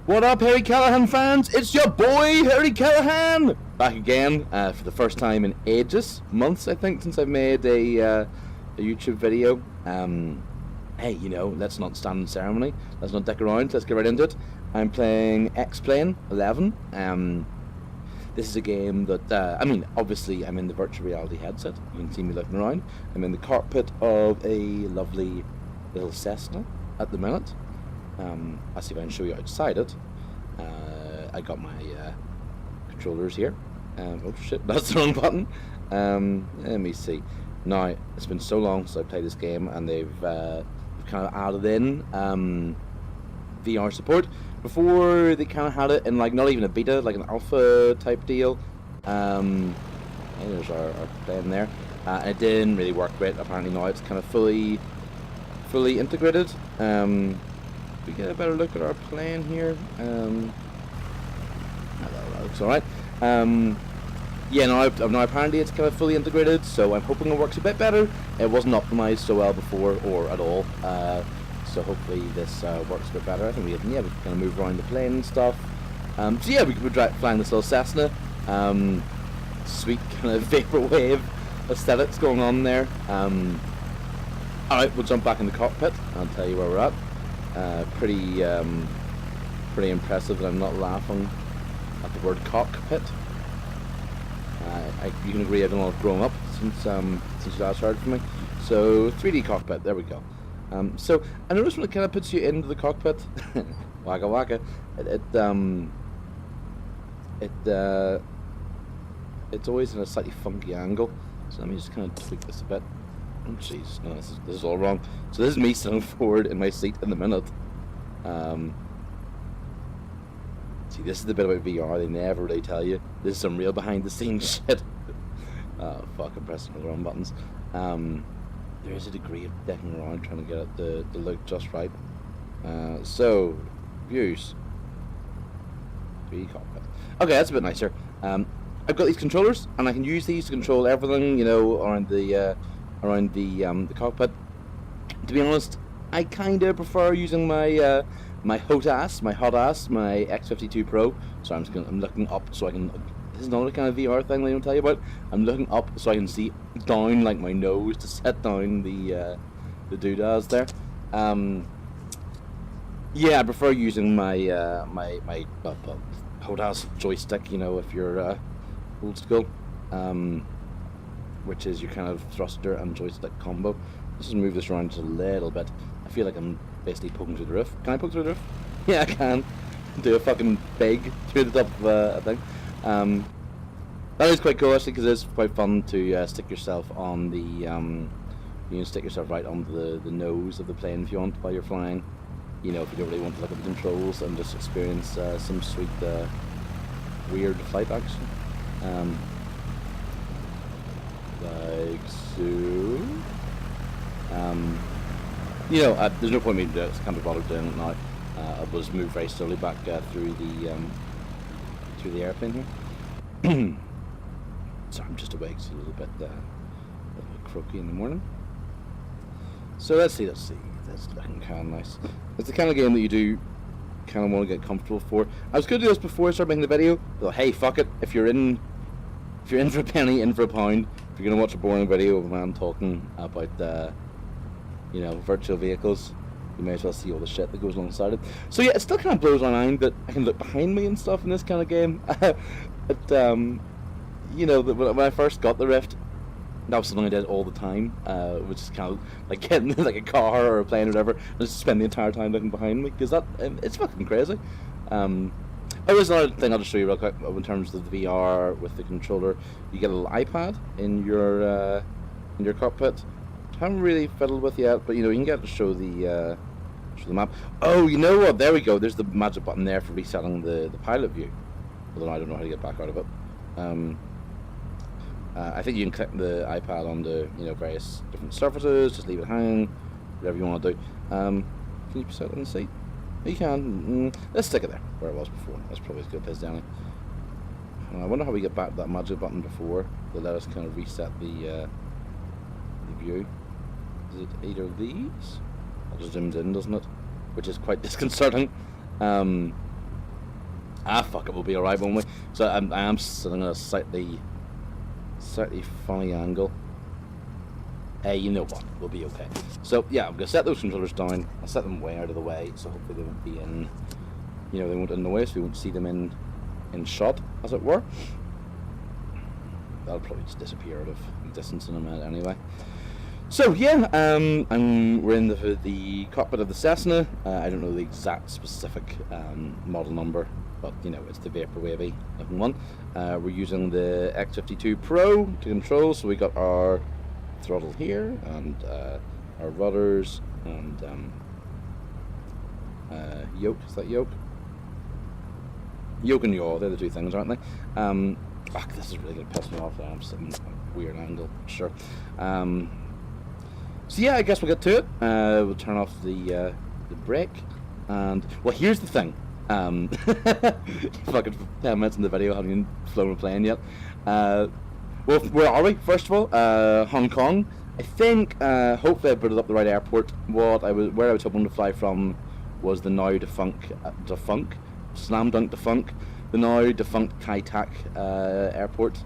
What up, Harry Callahan fans? It's your boy, Harry Callahan! Back again for the first time in ages. Months, I think, since I've made a YouTube video. Hey, you know, let's not stand in ceremony. Let's not dick around. Let's get right into it. I'm playing X-Plane 11. This is a game that, I mean, obviously I'm in the virtual reality headset. You can see me looking around. I'm in the cockpit of a lovely little Cessna at the minute. I'll see if I can show you outside it. I got my controllers here. Oh shit, that's the wrong button. Let me see. Now, it's been so long since I played this game, and they've kind of added in VR support. Before, they kind of had it in, like, not even a beta, like an alpha type deal. There's our plane there. And it didn't really work great. Apparently now it's kind of fully integrated. We get a better look at our plane here. That looks alright. Yeah, now apparently it's kind of fully integrated, so I'm hoping it works a bit better. It wasn't optimized so well before, or at all. So hopefully this works a bit better. I think we can kind of move around the plane and stuff. So yeah, we're flying this little Cessna. Sweet kind of vaporwave aesthetics going on there. Alright, we'll jump back in the cockpit. I'll tell you where we're at. Pretty impressive that I'm not laughing at the word cockpit. You can agree I've done a lot of growing up since you last heard from me. So 3D cockpit, there we go. So I noticed when it kind of puts you into the cockpit, waka waka, it's always in a slightly funky angle. So let me just kind of tweak this a bit. Oh jeez, no, this is all wrong. So this is me sitting forward in my seat in the minute. See, this is the bit about VR they never really tell you. This is some real behind the scenes shit. Fuck, I'm pressing the wrong buttons. There is a degree of decking around trying to get it the look just right. So, views. 3D cockpit. Okay, that's a bit nicer. I've got these controllers, and I can use these to control everything, you know, around the cockpit. To be honest, I kind of prefer using my my hot ass, my X52 Pro. So I'm looking up so I can. This is another kind of VR thing I don't tell you about. I'm looking up so I can see down like my nose to set down the doodads there. Yeah, I prefer using my my hot ass joystick. You know, if you're old school. Which is your kind of thruster and joystick combo. Let's just move this around just a little bit. I feel like I'm basically poking through the roof. Can I poke through the roof? Yeah, I can. Do a fucking big through the top of a thing. That is quite cool actually, because it's quite fun to stick yourself on the. You can stick yourself right onto the nose of the plane if you want while you're flying. You know, if you don't really want to look at the controls and just experience some sweet, weird flight action. Like so. You know, there's no point in me doing it. I can't be bothered doing it now. I'll just move very slowly back through the airplane here. So I'm just awake, so a little bit croaky in the morning. So let's see. That's looking kind of nice. It's the kind of game that you do kind of want to get comfortable for. I was going to do this before I started making the video, but hey, fuck it. If you're in for a penny, in for a pound. If you're gonna watch a boring video of a man talking about, you know, virtual vehicles, you may as well see all the shit that goes alongside it. So yeah, it still kind of blows my mind that I can look behind me and stuff in this kind of game. You know, when I first got the Rift, that was something I did all the time, which is kind of like getting like a car or a plane or whatever, and just spend the entire time looking behind me, because it's fucking crazy. Oh, there's another thing I'll just show you real quick in terms of the VR with the controller. You get a little iPad in your cockpit. Haven't really fiddled with yet, but you know you can get to show the map. Oh, you know what? There we go. There's the magic button there for resetting the pilot view. Although I don't know how to get back out of it. I think you can click the iPad onto various different surfaces. Just leave it hanging, whatever you want to do. Can you set it on the seat? You can. Let's stick it there, where it was before. That's probably as good as Danny. I wonder how we get back to that magic button before that let us kind of reset the view. Is it either of these? It just zooms in, doesn't it? Which is quite disconcerting. Fuck it, we'll be alright, won't we? So I am sitting at a slightly funny angle. Hey, you know what? We'll be okay. So yeah, I'm gonna set those controllers down. I'll set them way out of the way, so hopefully they won't be in. They won't annoy us. We won't see them in shot, as it were. That'll probably just disappear out of existence in a minute anyway. So yeah, we're in the cockpit of the Cessna. I don't know the exact specific model number, but it's the Vaporwave looking one. We're using the X52 Pro to control, so we got our throttle here and our rudders and yoke. Is that yoke? Yoke and yaw, they're the two things, aren't they? Fuck, this is really going to piss me off. I'm sitting at a weird angle, sure. So yeah, I guess we'll get to it. We'll turn off the brake, and well, here's the thing. Fucking 10 minutes in the video, haven't even flown a plane yet. Well, where are we? First of all, Hong Kong. I think hopefully I put it up the right airport. Where I was hoping to fly from was the now defunct, slam dunk defunct, the now defunct Kai Tak airport,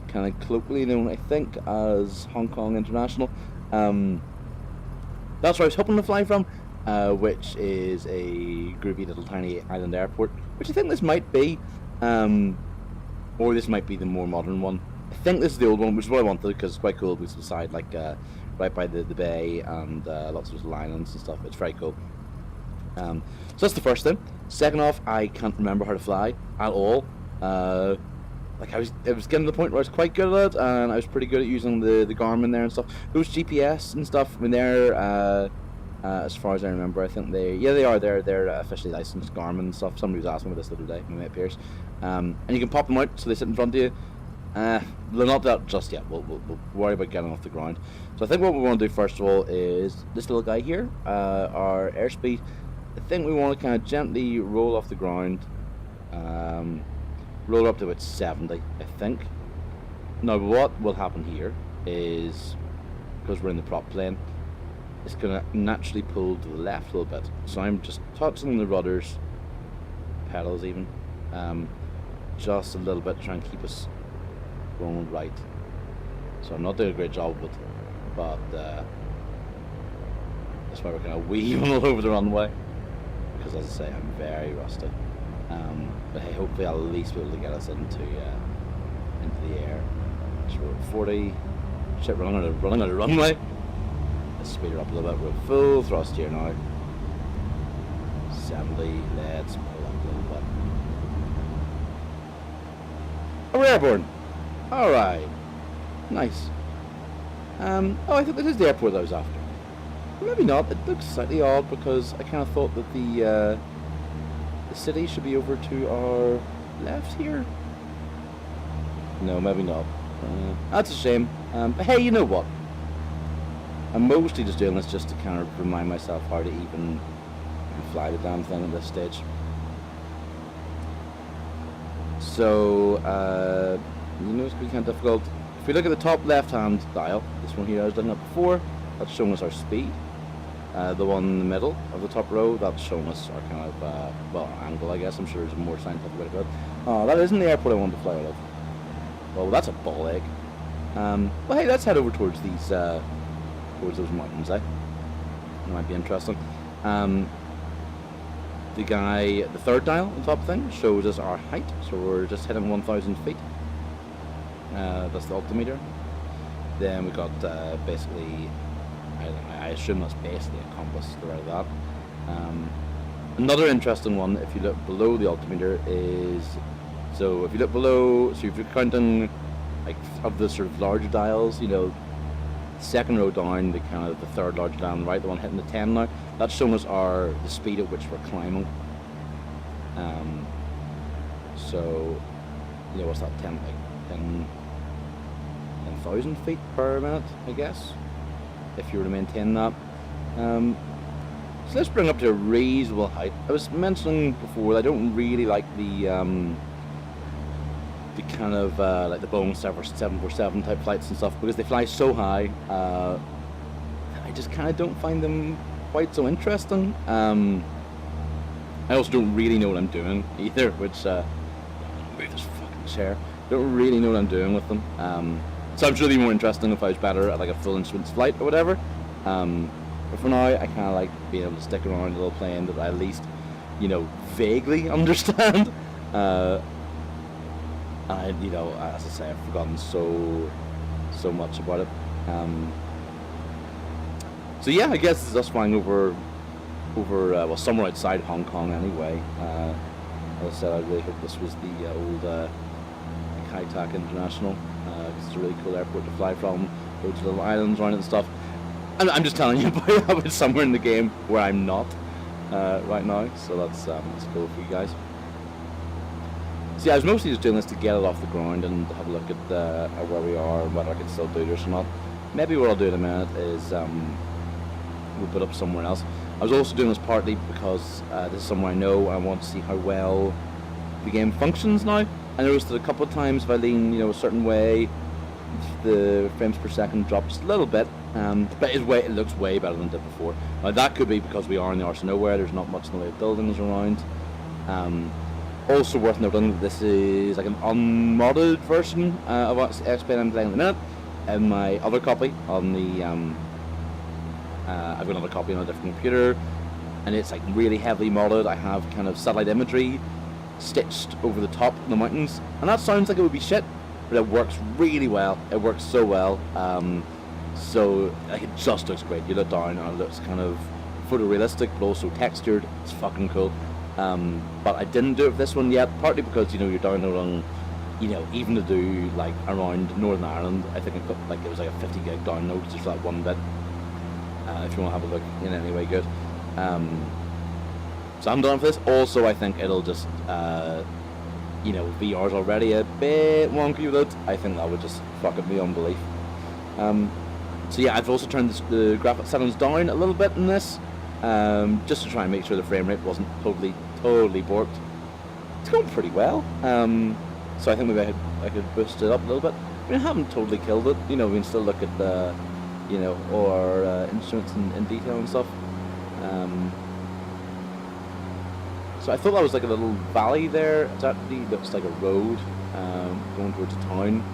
kind of colloquially known, I think, as Hong Kong International. That's where I was hoping to fly from, which is a groovy little tiny island airport, which I think this might be, or this might be the more modern one. I think this is the old one, which is what I wanted, because it's quite cool. It's beside, like, right by the bay, and lots of little islands and stuff. It's very cool. So that's the first thing. Second off, I can't remember how to fly at all. Like, it was getting to the point where I was quite good at it, and I was pretty good at using the Garmin there and stuff. Those GPS and stuff, I mean, they're, as far as I remember, I think they're officially licensed Garmin and stuff. Somebody was asking me this the other day, my mate Pierce. And you can pop them out so they sit in front of you. They're not that just yet. We'll worry about getting off the ground. So I think what we want to do first of all is this little guy here, our airspeed. I think we want to kind of gently roll off the ground. Roll up to about 70, I think. Now what will happen here is, because we're in the prop plane, it's going to naturally pull to the left a little bit. So I'm just touching the rudders, pedals even, just a little bit to try and keep us going right. So I'm not doing a great job of it, but that's why we're kind of weaving all over the runway, because as I say, I'm very rusty. But hey, hopefully I'll at least be able to get us into the air. So we're at 40. Shit, running out of runway. Let's speed her up a little bit. We're at full thrust here now. 70. Let's pull up a little bit. Oh, we're airborne. All right. Nice. Oh, I think this is the airport I was after. Maybe not. It looks slightly odd because I kind of thought that the city should be over to our left here. No, maybe not. That's a shame. But hey, you know what? I'm mostly just doing this just to kind of remind myself how to even fly the damn thing at this stage. So, it's going to be kind of difficult. If we look at the top left-hand dial, this one here I was looking at before, that's showing us our speed. The one in the middle of the top row, that's showing us our kind of, angle, I guess. I'm sure there's a more scientific way to put it. Oh, that isn't the airport I wanted to fly out of. Well, that's a ball egg. Well, hey, let's head over towards towards those mountains, eh? That might be interesting. The third dial on the top thing shows us our height, so we're just hitting 1,000 feet. That's the altimeter. Then we got basically, I assume that's basically a compass to the right of that. Another interesting one, if you look below the altimeter, is, so if you look below, so if you're counting like of the sort of larger dials, second row down, the third larger dial on the right, the one hitting the 10 now, that's showing us the speed at which we're climbing. So, what's that, 10,000 feet per minute, I guess, if you were to maintain that. So let's bring up to a reasonable height. I was mentioning before that I don't really like the kind of like the Boeing 747 type flights and stuff, because they fly so high. I just kind of don't find them quite so interesting. I also don't really know what I'm doing either, which move this fucking chair. Don't really know what I'm doing with them. So I'm sure it'd be more interesting if I was better at like a full instruments flight or whatever. But for now, I kind of like being able to stick around a little plane that I at least, vaguely understand. And as I say, I've forgotten so much about it. So yeah, I guess it's us flying over somewhere outside Hong Kong anyway. As I said, I really hope this was the old Kai Tak International, because it's a really cool airport to fly from. Go to little islands around it and stuff. I'm just telling you about how it's somewhere in the game where I'm not right now, so that's cool for you guys. So yeah, I was mostly just doing this to get it off the ground and have a look at where we are and whether I can still do this or not. Maybe what I'll do in a minute is we'll put up somewhere else. I was also doing this partly because this is somewhere I know I want to see how well the game functions now. I noticed that a couple of times if I lean a certain way, the frames per second drops a little bit, but it looks way better than it did before. Now that could be because we are in the arse of nowhere, there's not much in the way of buildings around. Also worth noting that this is like an unmodded version of X-Plane I'm playing at the minute. And my other copy on the I've got another copy on a different computer, and it's like really heavily modded. I have kind of satellite imagery stitched over the top of the mountains, and that sounds like it would be shit, but it works really well. It works so well. So like it just looks great. You look down and it looks kind of photorealistic, but also textured. It's fucking cool. But I didn't do it for this one yet, partly because you're downloading, even to do like around Northern Ireland. I think it was like a 50 gig download just for that one bit. If you want to have a look in any way good. So I'm done for this. Also, I think it'll just, VR's already a bit wonky with it. I think that would just fuck up beyond belief. So yeah, I've also turned the graphics settings down a little bit in this, just to try and make sure the frame rate wasn't totally borked. It's going pretty well. So I think maybe I could boost it up a little bit. I mean, I haven't totally killed it. We can still look at the, all our instruments in detail and stuff. So I thought that was like a little valley there. It actually looks like a road going towards a town.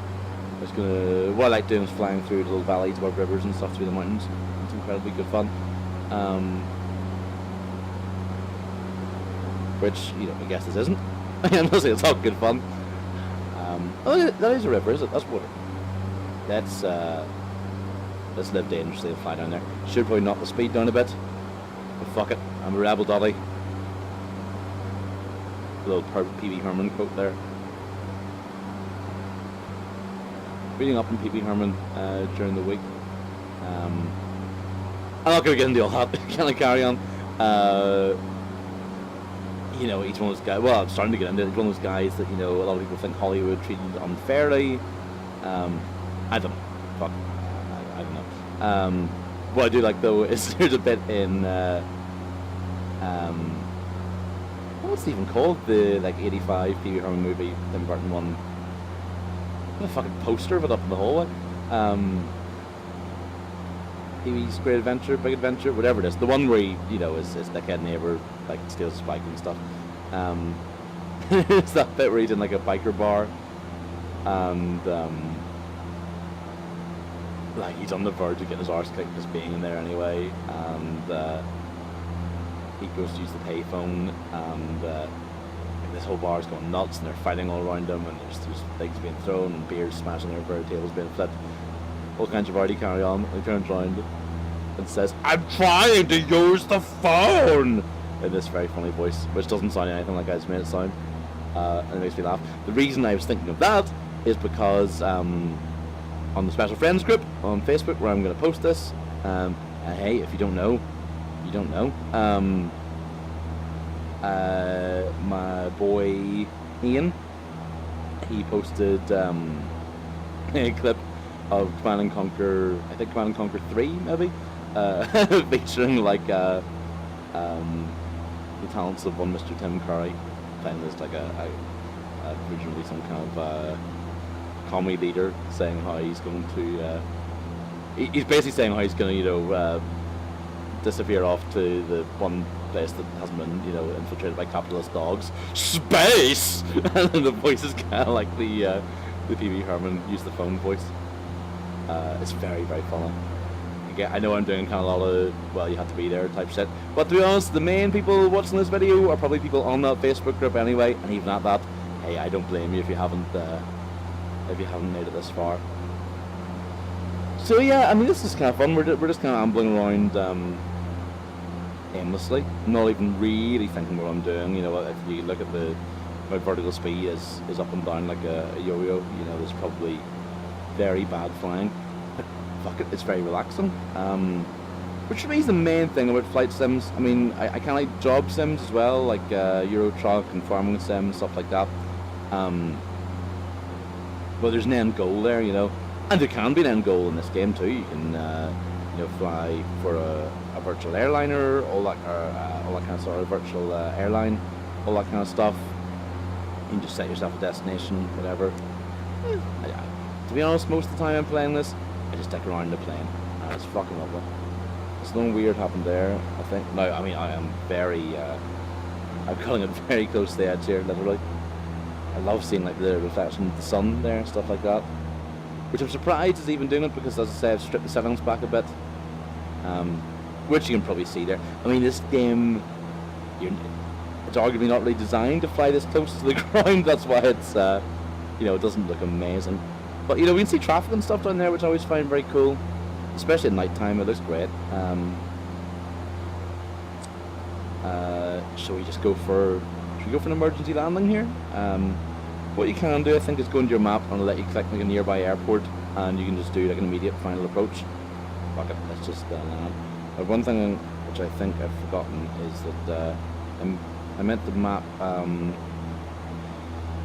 What I like doing is flying through little valleys above rivers and stuff through the mountains. It's incredibly good fun. Which, I guess this isn't. I'm not saying it's all good fun. That is a river, is it? That's water. Let's live dangerously and fly down there. Should probably knock the speed down a bit. But fuck it, I'm a rebel dotty. A little P.B. Herman quote there. Reading up on P.B. Herman during the week. I'm not going to get into all that. Can I carry on? Each one of those guys. Well, I'm starting to get into it. Each one of those guys that a lot of people think Hollywood treated unfairly. I don't know. Fuck. I don't know. What I do like though is there's a bit in what's it even called? The 85 P.B. Herman movie, Tim Burton one. A fucking poster of it up in the hallway. Pee-wee's Great Adventure, Big Adventure, whatever it is. The one where he, is like head neighbour, like steals his bike and stuff. It's that bit where he's in like a biker bar, and like he's on the verge of getting his arse kicked just being in there anyway, and he goes to use the payphone, and this whole bar is going nuts, and they're fighting all around him, and there's things being thrown, and beers smashing over, tables being flipped, all kinds of already carry on. And he turns around and says, "I'm trying to use the phone!" in this very funny voice, which doesn't sound anything like I just made it sound, and it makes me laugh. The reason I was thinking of that is because on the Special Friends group on Facebook, where I'm going to post this, hey, if you don't know, you don't know. My boy Ian, he posted a clip of Command & Conquer, I think Command & Conquer 3 maybe, featuring like the talents of one Mr. Tim Curry, playing as like originally some kind of comedy leader, saying how he's going to he's basically saying how he's going to disappear off to the place that hasn't been, you know, infiltrated by capitalist dogs. Space! And then the voice is kind of like the Pee Wee Herman use the phone voice. It's very, very funny. Again, I know I'm doing kind of a lot of, well, you have to be there type shit. But to be honest, the main people watching this video are probably people on that Facebook group anyway, and even at that, hey, I don't blame you if you haven't made it this far. So yeah, I mean, this is kind of fun. We're just kind of ambling around aimlessly, not even really thinking what I'm doing. You know, if you look at my vertical speed is up and down like a yo-yo. You know, there's probably very bad flying. But fuck it, it's very relaxing. Which for me is the main thing about flight sims. I mean, I kind of like job sims as well, like Euro Truck and Farming Sim, stuff like that. But there's an end goal there, you know. And there can be an end goal in this game too. You can, you know, fly for a virtual airliner, all that kind of sort of virtual airline, all that kind of stuff. You can just set yourself a destination, whatever. To be honest, most of the time I'm playing this, I just stick around the plane. It's fucking lovely. Something weird happened there, I think. No, I mean, I am very, I'm calling it very close to the edge here, literally. I love seeing like the reflection of the sun there and stuff like that. Which I'm surprised is even doing it because, as I say, I've stripped the settings back a bit. Which you can probably see there. I mean, this game, it's arguably not really designed to fly this close to the ground. That's why it's, you know, it doesn't look amazing. But, you know, we can see traffic and stuff down there, which I always find very cool. Especially at night time, it looks great. Shall we just go for... Should we go for an emergency landing here? What you can do, I think, is go into your map and let you click like a nearby airport, and you can just do like an immediate final approach. Fuck it, let's just land. One thing which I think I've forgotten is that I meant to map. I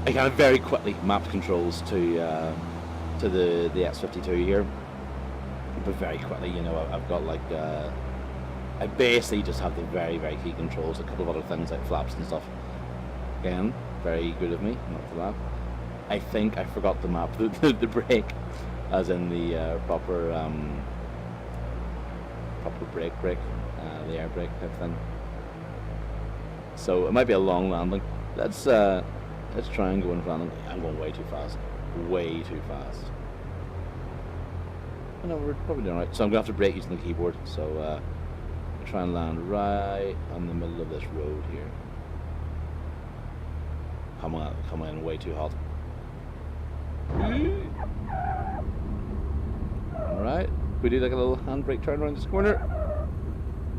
kind of very quickly mapped controls to the X-52 here, but very quickly, you know, I've got like I basically just have the very, very key controls, a couple of other things like flaps and stuff. Again, very good of me, not for that. I think I forgot to map the brake, as in the proper brake, the air brake type thing. So it might be a long landing. Let's try and go in for landing. I'm going way too fast, way too fast. I know we're probably doing right. So I'm gonna have to brake using the keyboard. So try and land right on the middle of this road here. Come on, way too hot. Alright, we do like a little handbrake turn around this corner.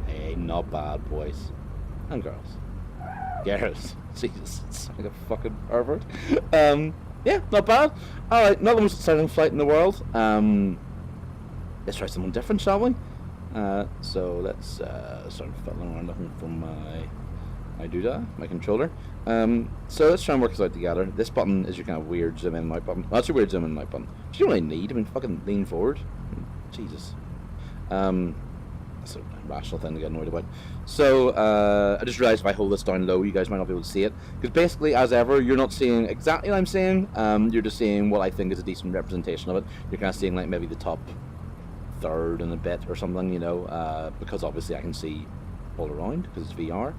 Hey, not bad, boys. And girls. Girls. Jesus, it's like a fucking pervert. Yeah, not bad. Alright, not the most exciting flight in the world. Let's try something different, shall we? So let's start fiddling around looking for my doodah, my controller. So let's try and work this out together. This button is your kind of weird zoom in and out button. That's your weird zoom in and out button. Which you don't really need. I mean, fucking lean forward. Jesus. That's a rational thing to get annoyed about. So I just realized if I hold this down low, you guys might not be able to see it. Because basically, as ever, you're not seeing exactly what I'm saying. You're just seeing what I think is a decent representation of it. You're kind of seeing like maybe the top third and a bit or something, you know, because obviously I can see all around because it's VR.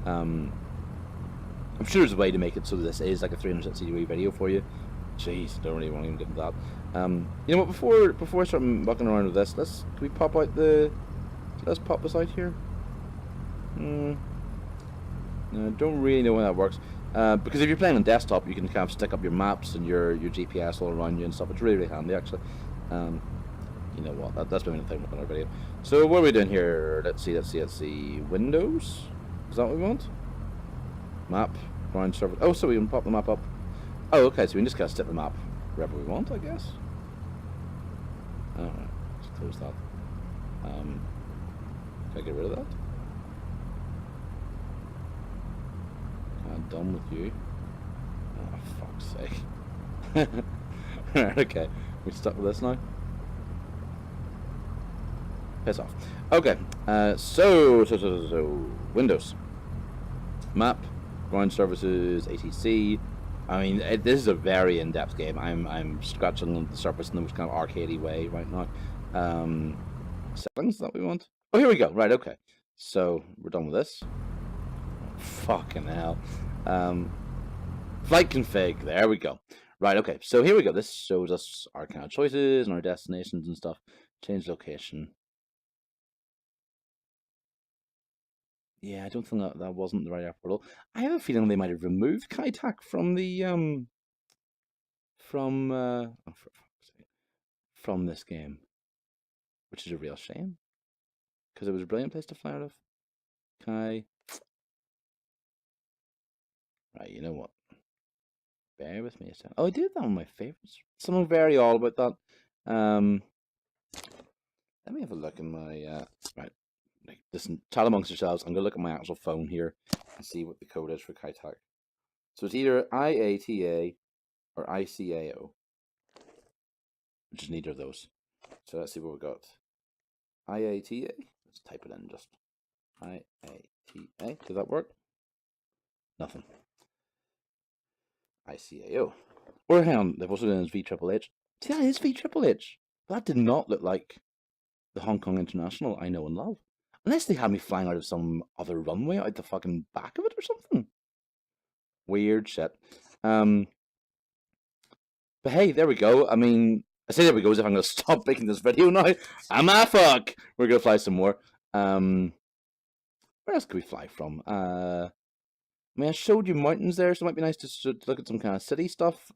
I'm sure there's a way to make it so that this is like a 360 degree video for you. Jeez, don't really want to even get into that. You know what? Before I start mucking around with this, can we pop out the? Let's pop this out here. No, I don't really know how that works. Because if you're playing on desktop, you can kind of stick up your maps and your GPS all around you and stuff. It's really, really handy, actually. You know what? That's been the thing with our video. So what are we doing here? Let's see. Windows. Is that what we want? Map. Ground surface. Oh, so we can pop the map up. Oh, okay. So we can just kind of stick the map wherever we want, I guess. Alright. Let's close that. Can I get rid of that? I'm done with you. Oh, fuck's sake. Right, okay. We stuck with this now? Piss off. Okay. So Windows. Map. Ground services. ATC. I mean, this is a very in-depth game. I'm scratching the surface in the most kind of arcadey way right now. Settings that we want. Oh, here we go. Right, okay. So we're done with this. Fucking hell. Flight config. There we go. Right, okay. So here we go. This shows us our kind of choices and our destinations and stuff. Change location. Yeah, I don't think that wasn't the right airport. I have a feeling they might have removed Kai Tak from the from for fuck's sake, from this game, which is a real shame because it was a brilliant place to fly out of. Kai. Right, you know what? Bear with me a second. Oh, I did that on my favorites. Something very all about that. Let me have a look in my right. Like, listen, chat amongst yourselves. I'm gonna look at my actual phone here and see what the code is for Kai Tak. So it's either IATA or ICAO, which is neither of those. So let's see what we got. IATA. Let's type it in just. IATA. Did that work? Nothing. ICAO. Or hang on, they've also done VHHH. See, that is VHHH. That did not look like the Hong Kong International I know and love. Unless they had me flying out of some other runway out the fucking back of it or something. Weird shit. But hey, there we go. I mean, I say there we go as if I'm going to stop making this video now. I'm a fuck. We're going to fly some more. Where else could we fly from? I mean, I showed you mountains there, so it might be nice to look at some kind of city stuff.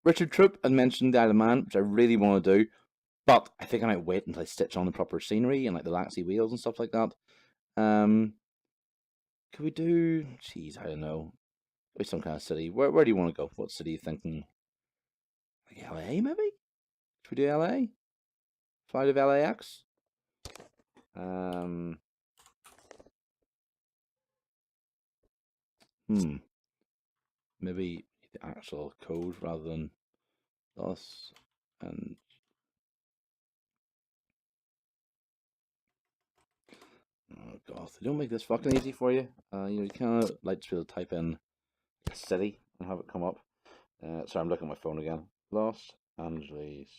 Richard Troop had mentioned the Isle of Man, which I really want to do, but I think I might wait until I stitch on the proper scenery and like the Laxey wheels and stuff like that. Could we do? Jeez, I don't know. Maybe some kind of city. Where do you want to go? What city are you thinking? Like LA, maybe? Should we do LA? Fly to LAX? Maybe the actual code rather than Los and oh god, they don't make this fucking easy for you. You kind of like to be able to type in a city and have it come up. Sorry, I'm looking at my phone again. Los Angeles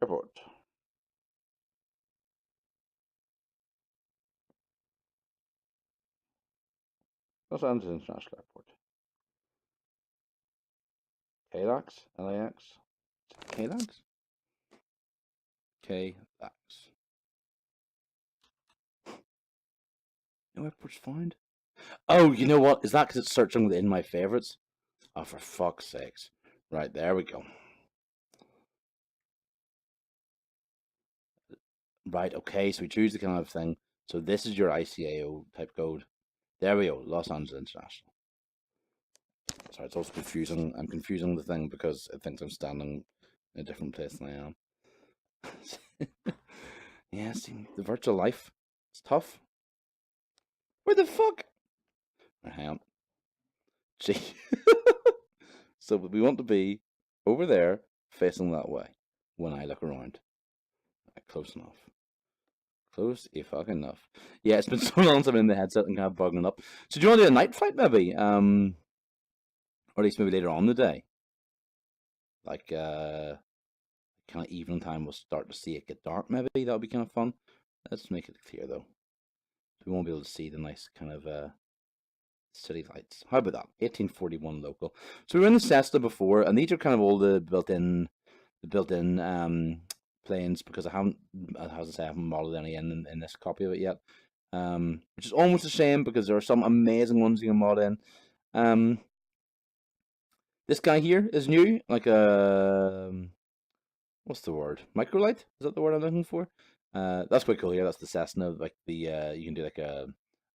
Airport. Los Angeles International Airport. KLAX? LAX? KLAX? KLAX. No airports found? Oh, you know what? Is that because it's searching within my favorites? Oh, for fuck's sakes. Right, there we go. Right, okay, so we choose the kind of thing. So this is your ICAO type code. There we go, Los Angeles International. Sorry, it's also confusing. I'm confusing the thing because it thinks I'm standing in a different place than I am. Yeah, see, the virtual life. It's tough. Where the fuck? Hang on. Gee. So we want to be over there, facing that way, when I look around. Close enough. Close fucking enough. Yeah, it's been so long since I'm in the headset and kind of bugging up. So do you want to do a night flight maybe? Or at least maybe later on in the day? Like, kind of evening time, we'll start to see it get dark maybe. That would be kind of fun. Let's make it clear though. We won't be able to see the nice kind of city lights. How about that? 1841 local. So we were in the Cessna before, and these are kind of all the built-in planes because I haven't, as I say, I haven't modeled any in this copy of it yet. Which is almost a shame because there are some amazing ones you can mod in. This guy here is new, like a what's the word? Microlight? Is that the word I'm looking for? That's quite cool here. That's the Cessna. Like the you can do like a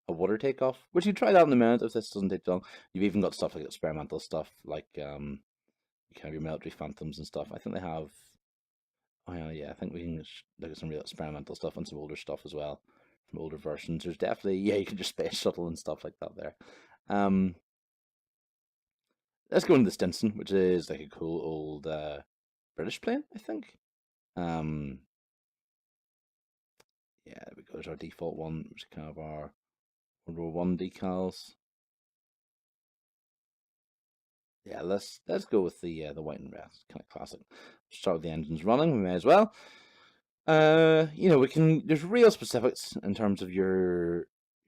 water takeoff, which you try that in a minute if this doesn't take too long. You've even got stuff like experimental stuff, like you can have your military phantoms and stuff. I think they have. Oh yeah, I think we can look at some real experimental stuff and some older stuff as well from older versions. There's definitely you can just space shuttle and stuff like that there. Let's go into the Stinson, which is like a cool old British plane, I think. Yeah, there we go. There's our default one, which is kind of our World War One decals. Yeah, let's go with the white and red. Kind of classic. Start with the engines running. We may as well. We can. There's real specifics in terms of your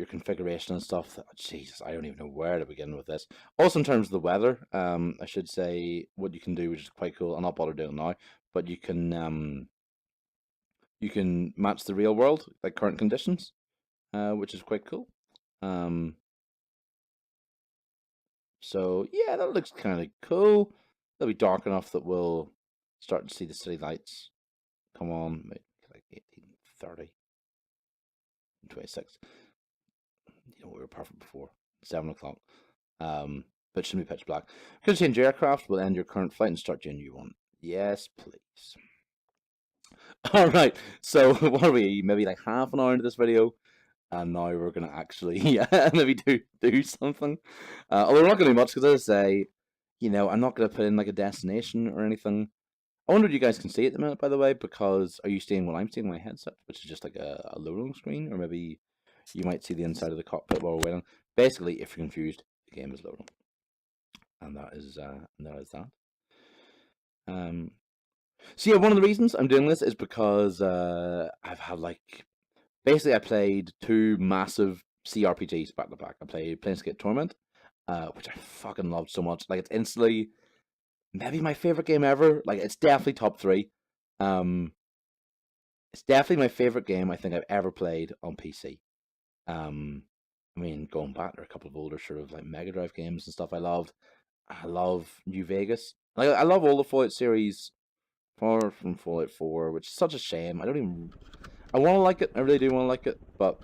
configuration and stuff. Jesus, I don't even know where to begin with this. Also, in terms of the weather, I should say what you can do, which is quite cool. I'll not bother doing it now, but you can match the real world, like current conditions, which is quite cool. So yeah, that looks kind of cool. It'll be dark enough that we'll start to see the city lights come on, like 18:30, 26. We were perfect before 7 o'clock. But it shouldn't be pitch black. Could change your aircraft. Will end your current flight and start your new one. Yes, please. All right. So what are we? Maybe like half an hour into this video, and now we're gonna actually maybe do something. Although we're not gonna do much because, as I say, I'm not gonna put in like a destination or anything. I wonder if you guys can see at the minute, by the way, because are you seeing what I'm seeing on my headset, which is just like a loading screen, or maybe you might see the inside of the cockpit while we're waiting. Basically, if you're confused, the game is loading, and that is that. So yeah, one of the reasons I'm doing this is because I've had basically I played two massive CRPGs back to back. I played Planescape Torment, which I fucking loved so much. Like, it's instantly maybe my favorite game ever. Like, it's definitely top 3. It's definitely my favorite game I think I've ever played on PC. I mean, going back, there are a couple of older sort of like Mega Drive games and stuff I loved. I love New Vegas. Like, I love all the Fallout series, far from Fallout 4, which is such a shame. I want to like it. I really do want to like it, but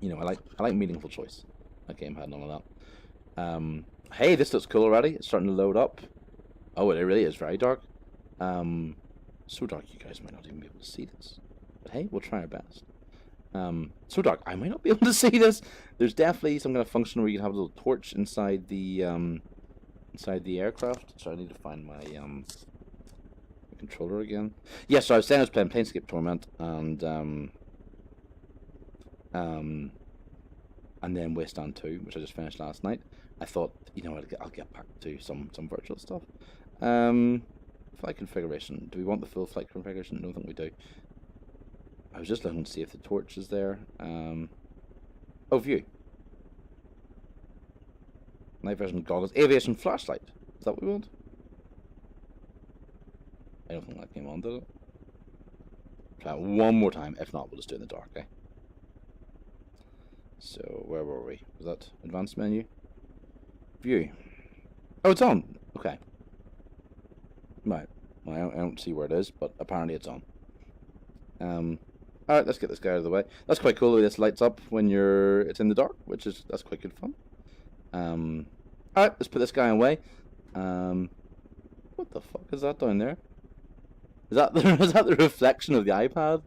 I like Meaningful Choice. That game had none of that. Hey, this looks cool already. It's starting to load up. Oh, it really is very dark. So dark you guys might not even be able to see this. But hey, we'll try our best. So dark I might not be able to see this. There's definitely some kind of function where you can have a little torch inside the aircraft. So I need to find my controller again. Yeah, so I was saying I was playing Planescape Torment and then Wasteland 2, which I just finished last night. I thought, I'll get back to some virtual stuff. Flight configuration. Do we want the full flight configuration? I don't think we do. I was just looking to see if the torch is there. Oh, view. Night vision goggles. Aviation flashlight. Is that what we want? I don't think that came on, did it? Try it one more time. If not, we'll just do it in the dark, okay? So, where were we? Was that advanced menu? View. Oh, it's on. Okay. Right. Well, I don't see where it is, but apparently it's on. Alright, let's get this guy out of the way. That's quite cool that this lights up when it's in the dark, that's quite good fun. Alright, let's put this guy away. What the fuck is that down there? Is that the reflection of the iPad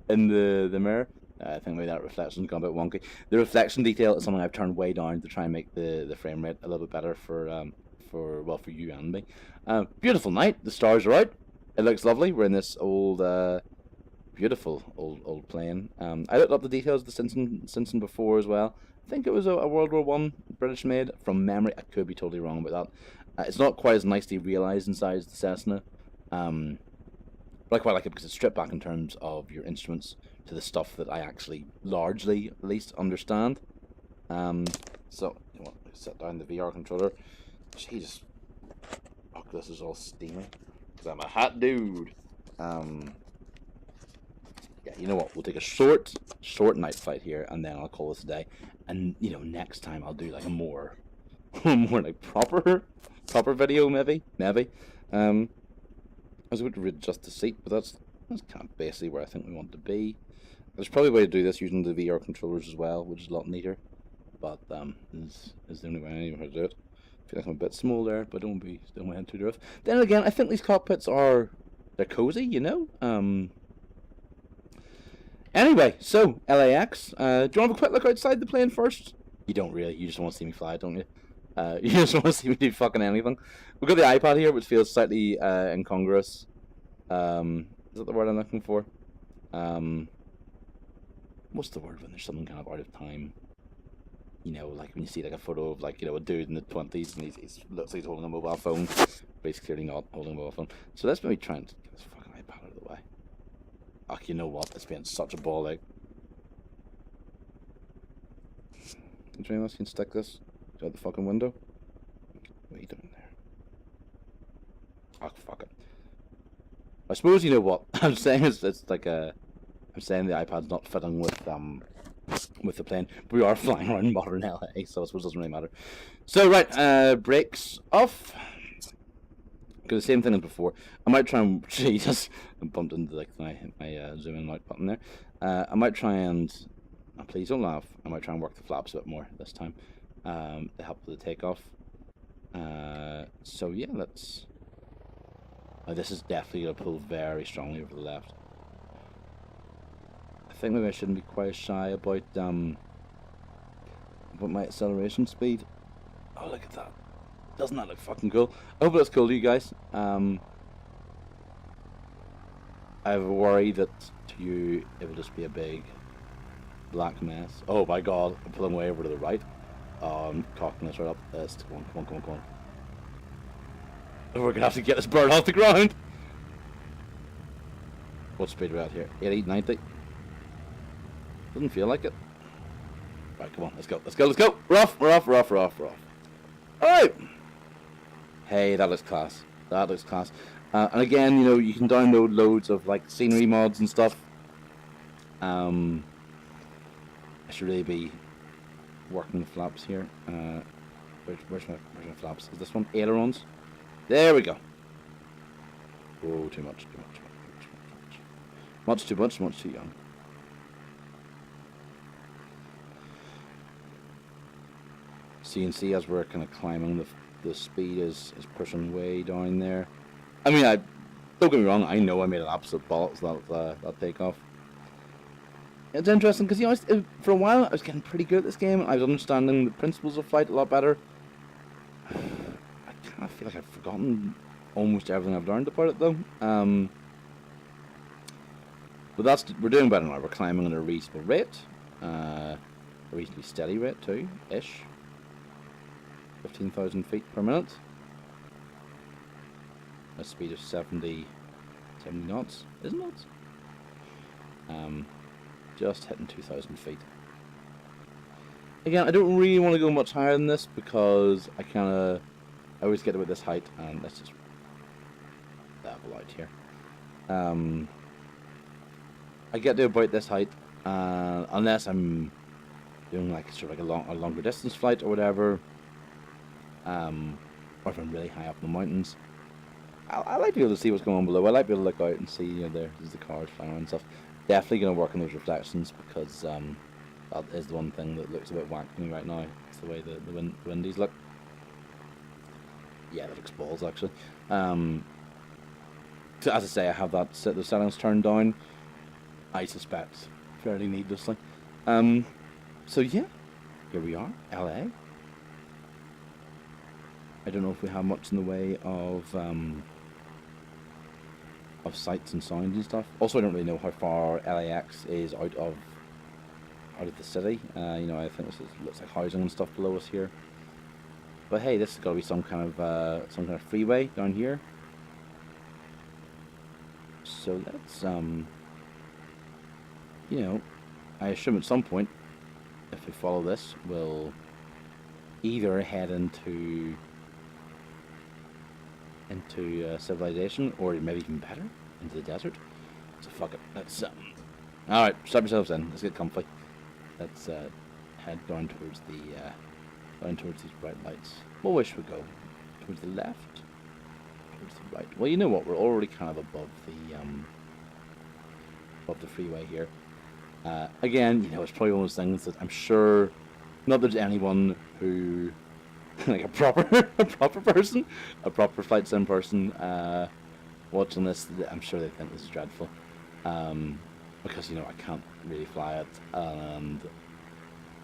in the mirror? I think maybe that reflection's gone a bit wonky. The reflection detail is something I've turned way down to try and make the frame rate a little bit better for you and me. Beautiful night. The stars are out. It looks lovely. We're in this old, beautiful old plane. I looked up the details of the Simpson before as well. I think it was a World War I British made from memory. I could be totally wrong about that. It's not quite as nicely realized inside as the Cessna. But I quite like it because it's stripped back in terms of your instruments to the stuff that I actually largely, at least, understand. So, set down the VR controller. Jesus. Fuck, this is all steamy. Because I'm a hot dude. Yeah, you know what? We'll take a short night flight here, and then I'll call this a day. And, next time I'll do like a more like proper video, maybe. I was about to readjust the seat, but that's kind of basically where I think we want to be. There's probably a way to do this using the VR controllers as well, which is a lot neater. But is the only way I know how to do it. I feel like I'm a bit small there, but don't be still my head too rough. Then again, I think these cockpits they're cozy, Anyway, so LAX. Do you want to have a quick look outside the plane first? You don't really. You just want to see me fly, don't you? You just want to see me do fucking anything. We've got the iPad here, which feels slightly incongruous. Is that the word I'm looking for? What's the word when there's something kind of out of time? you know, like when you see like a photo of like, you know, a dude in the 20s and he's looks like he's holding a mobile phone, but he's clearly not holding a mobile phone. So let's maybe try and get this fucking iPad out of the way. Oh, you know what? It's been such a ball ache. Is there anyone else can stick this out the fucking window? What are you doing there? Oh, fuck it. I suppose you know what I'm saying is it's like a. I'm saying the iPad's not fitting with the plane. But we are flying around modern LA, so I suppose it doesn't really matter. So right, brakes off. Do the same thing as before. I might try and Jesus, I bumped into like my zoom in and out button there. I might try and please don't laugh. I might try and work the flaps a bit more this time to help with the takeoff. So yeah, let's. This is definitely gonna pull very strongly over the left. I think maybe I shouldn't be quite shy about my acceleration speed. Oh, look at that. Doesn't that look fucking cool? I hope that's cool to you guys. I have a worry that to you it will just be a big black mess. Oh my god, I'm pulling way over to the right. I'm cocking this right up. Come on, come on, come on. We're gonna have to get this bird off the ground. What speed are we at here? 80, 90? Doesn't feel like it. Right, come on, let's go, let's go, let's go. We're off, we're off, we're off, we're off, we're off. Alright. Hey, that looks class. That looks class. And again, you know, you can download loads of like scenery mods and stuff. I should really be working the flaps here. Where's my flaps? Is this one? Ailerons? There we go. Oh, too much, too much, too much, too much. Much too much, much too young. So you can see as we're kind of climbing, the speed is pushing way down there. I mean, don't get me wrong, I know I made an absolute bollocks that takeoff. It's interesting because, you know, for a while I was getting pretty good at this game. I was understanding the principles of flight a lot better. I kind of feel like I've forgotten almost everything I've learned about it, though. But we're doing better now. We're climbing at a reasonable rate. A reasonably steady rate, too, ish. 15,000 feet per minute. A speed of 70 knots, isn't it? Just hitting 2,000 feet. Again, I don't really want to go much higher than this because I always get about this height, and let's just level out here. I get to about this height, unless I'm doing like sort of like a longer distance flight or whatever. Or if I'm really high up in the mountains. I like to be able to see what's going on below. I like to be able to look out and see, you know, there's the cars flying around and stuff. Definitely going to work on those reflections because that is the one thing that looks a bit whack to me right now. It's the way the windies look. Yeah, that looks balls actually. So as I say, I have the settings turned down. I suspect fairly needlessly. So yeah, here we are, LA. I don't know if we have much in the way of sights and sounds and stuff. Also, I don't really know how far LAX is out of the city. You know, I think this looks like housing and stuff below us here. But hey, this has got to be some kind of freeway down here. So let's you know, I assume at some point, if we follow this, we'll either head into civilization, or maybe even better, into the desert. So fuck it. Let's all right, strap yourselves in. Let's get comfy. Let's head down towards these bright lights. What way should we go? Towards the left? Towards the right? Well, you know what? We're already kind of above the freeway here. Again, you know, it's probably one of those things that I'm sure not that there's anyone who like a proper person, a proper flight sim person watching this. I'm sure they think this is dreadful because, you know, I can't really fly it and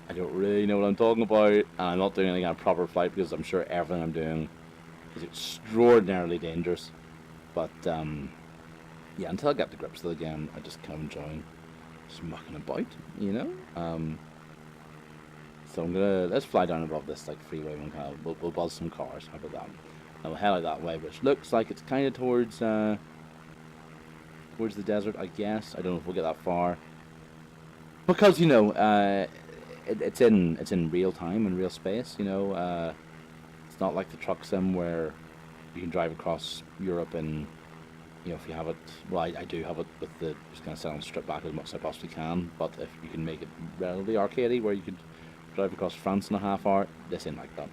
I don't really know what I'm talking about, and I'm not doing any kind of proper flight because I'm sure everything I'm doing is extraordinarily dangerous. But yeah, until I get to grips with it again, I just kind of enjoying just mucking about, you know. So let's fly down above this like freeway and we'll buzz some cars. How about that? And we'll head out that way, which looks like it's kind of towards the desert, I guess. I don't know if we'll get that far because it's in real time and real space. It's not like the truck sim where you can drive across Europe and if you have it, well, I do have it with the just kind of set on strip back as much as I possibly can. But if you can make it relatively arcadey, where you could drive across France in a half hour, this ain't like that.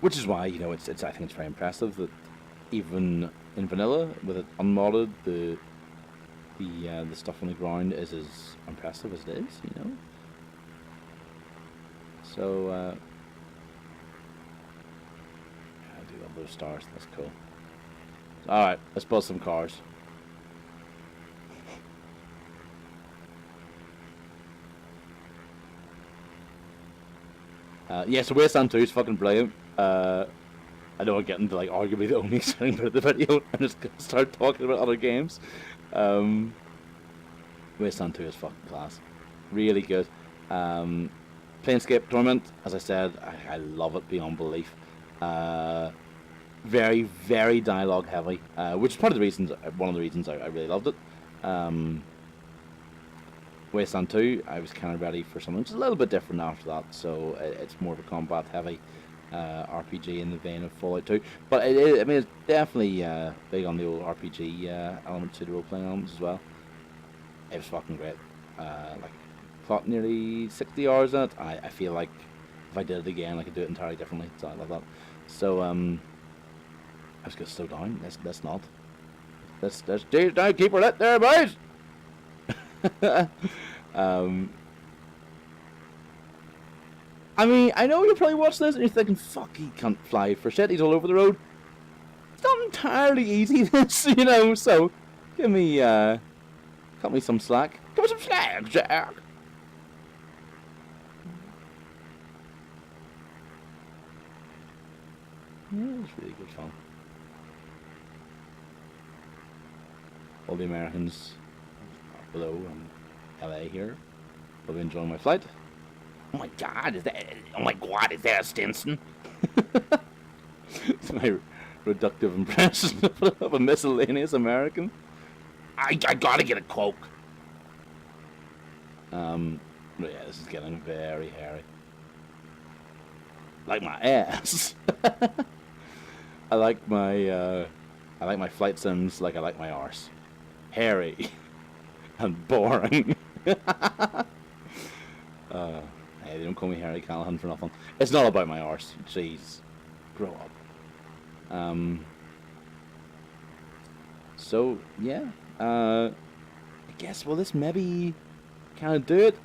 Which is why it's I think it's very impressive that even in vanilla with it unmodded, the stuff on the ground is as impressive as it is. So I do love those stars. That's cool. All right, let's buzz some cars. Yeah, so Wasteland 2 is fucking brilliant. I know I'm getting to like arguably the only exciting bit of the video. I'm just gonna start talking about other games. Wasteland 2 is fucking class. Really good. Planescape Torment, as I said, I love it beyond belief. Very, very dialogue heavy, which is one of the reasons I really loved it. Wasteland 2, I was kind of ready for something just a little bit different after that, so it's more of a combat heavy RPG in the vein of Fallout 2. But it's definitely big on the old RPG element to the role-playing elements as well. It was fucking great. Clocked nearly 60 hours in it. I feel like if I did it again, I could do it entirely differently, so I love that. So, I was going to slow down. Let's not. Let's down, keep her lit there, boys! I mean, I know you're probably watching this and you're thinking, fuck, he can't fly for shit, he's all over the road. It's not entirely easy, this, so cut me some slack. Give me some slack, Jack! Yeah, it was really good fun. All the Americans below and LA here will be enjoying my flight. Oh my god, is that a Stinson? It's my reductive impression of a miscellaneous American. I gotta get a Coke. But yeah, this is getting very hairy. Like my ass. I like my flight sims like I like my arse. Hairy. And boring. Hey, they don't call me Harry Callahan for nothing. It's not about my arse. Jeez. Grow up. So, yeah. I guess, well, this maybe kind of do it.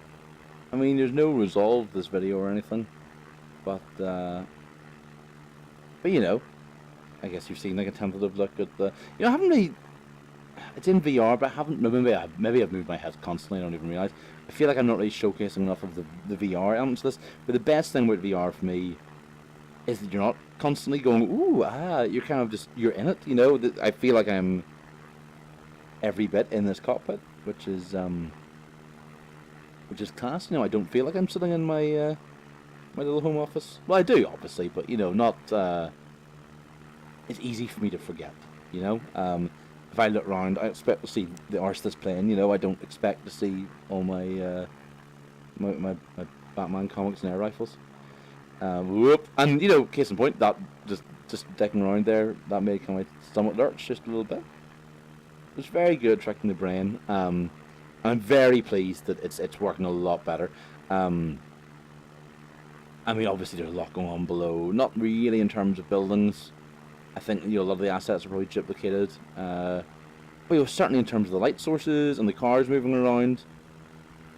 I mean, there's no resolve to this video or anything. But I guess you've seen like a tentative look at the... I haven't really... It's in VR, but I haven't... Maybe I've moved my head constantly, I don't even realise. I feel like I'm not really showcasing enough of the VR elements of this. But the best thing with VR for me is that you're not constantly going, ooh, you're kind of just... You're in it, I feel like I'm every bit in this cockpit, which is class. I don't feel like I'm sitting in my little home office. Well, I do, obviously, but, not... it's easy for me to forget, If I look around, I expect to see the arse that's playing, I don't expect to see all my my Batman comics and air rifles. Whoop! And, case in point, that just decking around there, that made kind of my stomach lurch just a little bit. It was very good tricking the brain. I'm very pleased that it's working a lot better. I mean, obviously there's a lot going on below. Not really in terms of buildings. I think a lot of the assets are probably duplicated. But certainly in terms of the light sources and the cars moving around.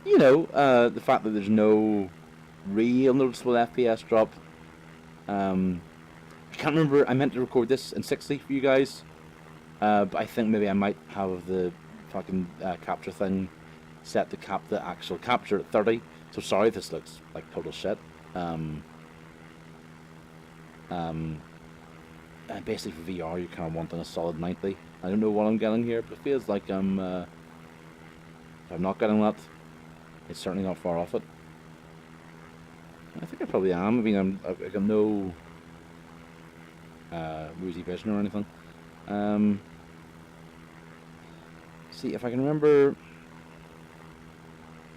The fact that there's no real noticeable FPS drop. I can't remember. I meant to record this in 60 for you guys. But I think maybe I might have the fucking capture thing set to cap the actual capture at 30. So sorry, this looks like total shit. And basically for VR, you're kind of wanting a solid 90. I don't know what I'm getting here, but it feels like if I'm not getting that, it's certainly not far off it. I think I probably am. I mean, I've got no woozy vision or anything. See, if I can remember,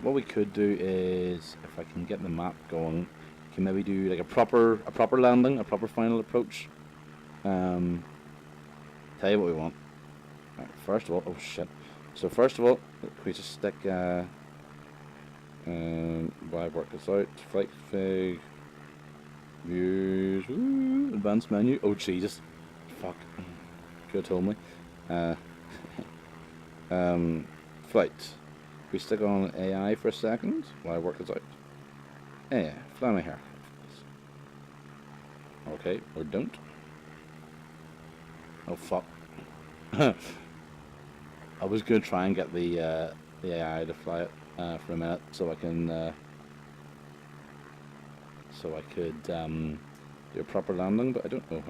what we could do is, if I can get the map going, we can maybe do like a proper landing, a proper final approach. Tell you what we want. Right, first of all, oh shit. So first of all, we just stick why work this out? Flight config, views, advanced menu. Oh Jesus, fuck. Could have told me. Flight. We stick on AI for a second while I work this out. Yeah, fly my hair. Okay, or don't. Oh fuck. I was gonna try and get the AI to fly it for a minute, so I can do a proper landing, but I don't know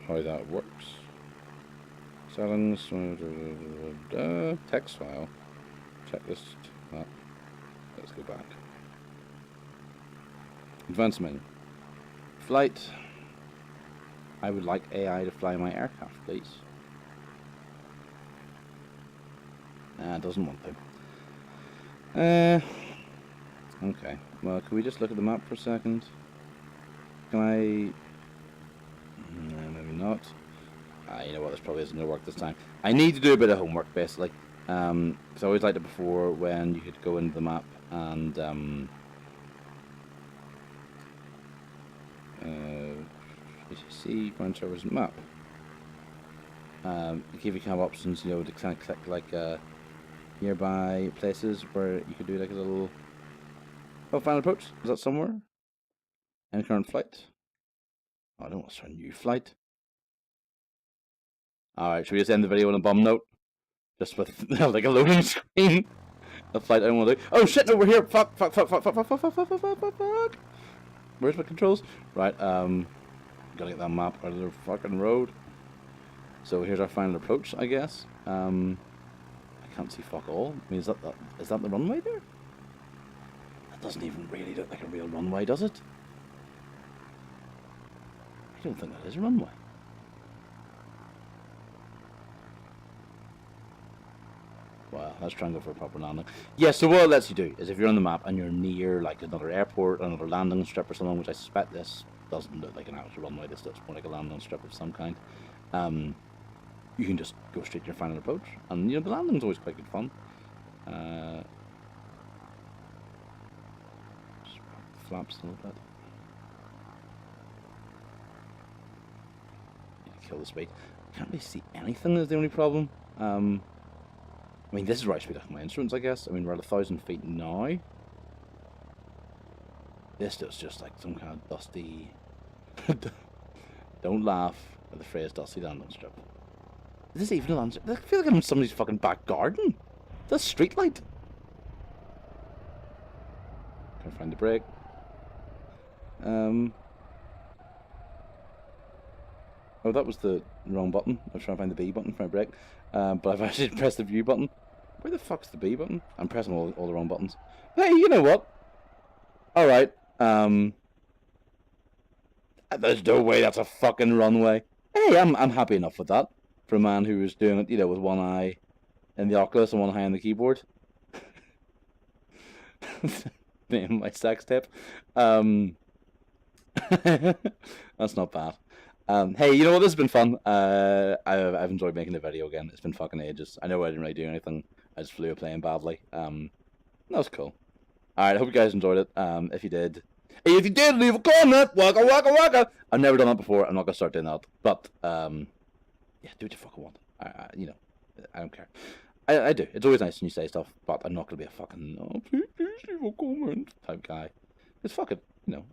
how that works. Settings, text file, checklist. Let's go back. Advanced menu. Flight. I would like AI to fly my aircraft, please. It doesn't want to. Okay. Well, can we just look at the map for a second? Can I? No, maybe not. You know what? This probably isn't going to work this time. I need to do a bit of homework, basically. Because I always liked it before when you could go into the map and see ground servers map. Give you kind of options, you know, to kind of click like nearby places where you could do like a little. Oh, final approach. Is that somewhere? End current flight. Oh, I don't want to start a new flight. Alright, should we just end the video on a bum note? Just with like a loading screen? A flight I don't want to do. Oh shit, no, we're here! Fuck. Where's my controls? Right, gotta get that map out of the fucking road. So here's our final approach, I guess. I can't see fuck all. I mean, is that the runway there? That doesn't even really look like a real runway, does it? I don't think that is a runway. Well, let's try and go for a proper landing. Yeah, so what it lets you do is if you're on the map and you're near like another airport, another landing strip or something, which I suspect this doesn't look like an actual runway, this looks more like a landing strip of some kind, you can just go straight to your final approach. And, you know, the landing's always quite good fun. Just flaps a little bit. Kill the speed. I can't really see anything is the only problem. I mean, this is where I speed up my instruments, I guess. I mean, we're at 1,000 feet now. This looks just like some kind of dusty... Don't laugh at the phrase dusty landing strip. Is this even a landing strip? I feel like I'm in somebody's fucking back garden. That's street light. Can I find the brake? Oh, that was the wrong button. I was trying to find the B button for my brake. But I've actually pressed the view button. Where the fuck's the B button? I'm pressing all the wrong buttons. Hey, you know what? Alright. There's no way that's a fucking runway. Hey, I'm happy enough with that. For a man who was doing it, you know, with one eye in the Oculus and one eye on the keyboard. Name my sex tip. That's not bad. Hey, you know what? This has been fun. I've enjoyed making the video again. It's been fucking ages. I know I didn't really do anything. I just flew playing badly. That was cool. Alright, I hope you guys enjoyed it. If you did, leave a comment. Waka waka waka. I've never done that before. I'm not gonna start doing that. But yeah, do what you fucking want. You know, I don't care. I do. It's always nice when you say stuff, but I'm not gonna be a fucking please leave a comment type guy. It's fucking, you know,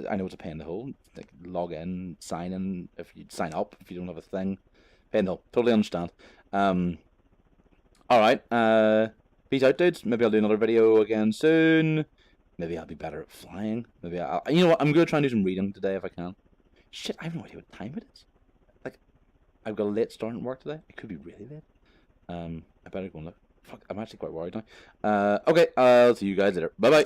I know it's a pain in the hole. Like, log in, sign in, if you sign up, if you don't have a thing. Pain in the hole. Totally understand. Alright, peace out, dudes. Maybe I'll do another video again soon. Maybe I'll be better at flying. Maybe you know what, I'm gonna try and do some reading today if I can. Shit, I have no idea what time it is. Like, I've got a late start at work today. It could be really late. I better go and look. Fuck, I'm actually quite worried now. Okay, I'll see you guys later. Bye bye.